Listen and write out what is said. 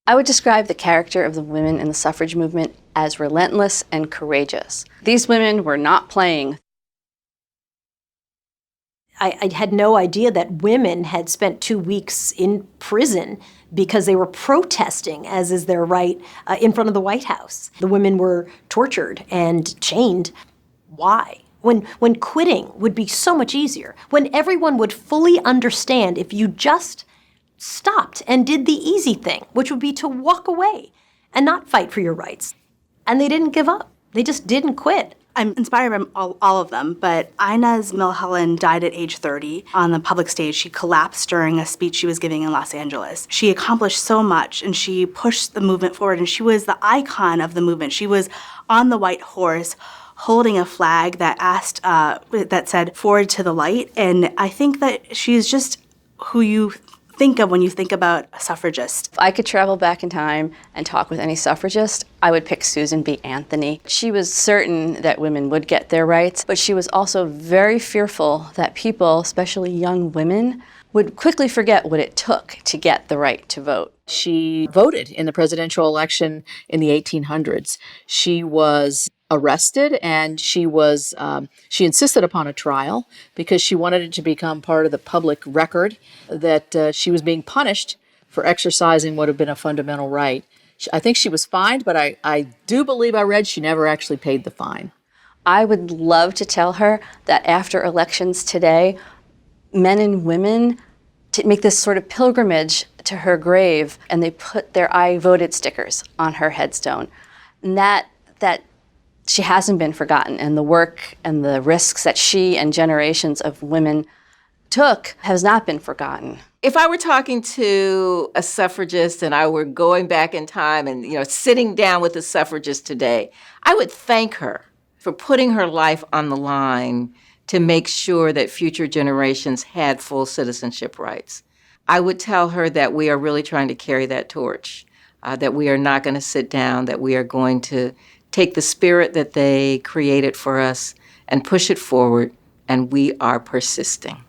I would describe the character of the women in the suffrage movement as relentless and courageous. These women were not playing. I had no idea that women had spent 2 weeks in prison because they were protesting, as is their right, in front of the White House. The women were tortured and chained. Why? When quitting would be so much easier, when everyone would fully understand if you just stopped and did the easy thing, which would be to walk away and not fight for your rights. And they didn't give up. They just didn't quit. I'm inspired by all of them, but Inez Milholland died at age 30 on the public stage. She collapsed during a speech she was giving in Los Angeles. She accomplished so much, and she pushed the movement forward, and she was the icon of the movement. She was on the white horse, holding a flag that that said, "Forward to the light," and I think that she's just who you think of when you think about a suffragist. If I could travel back in time and talk with any suffragist, I would pick Susan B. Anthony. She was certain that women would get their rights, but she was also very fearful that people, especially young women, would quickly forget what it took to get the right to vote. She voted in the presidential election in the 1800s. She was arrested, and she insisted upon a trial because she wanted it to become part of the public record that she was being punished for exercising what had been a fundamental right. I think she was fined, but I do believe I read she never actually paid the fine. I would love to tell her that after elections today, men and women make this sort of pilgrimage to her grave, and they put their "I voted" stickers on her headstone. And that she hasn't been forgotten, and the work and the risks that she and generations of women took has not been forgotten. If I were talking to a suffragist and I were going back in time and, sitting down with a suffragist today, I would thank her for putting her life on the line to make sure that future generations had full citizenship rights. I would tell her that we are really trying to carry that torch, that we are not going to sit down, that we are going to take the spirit that they created for us and push it forward, and we are persisting.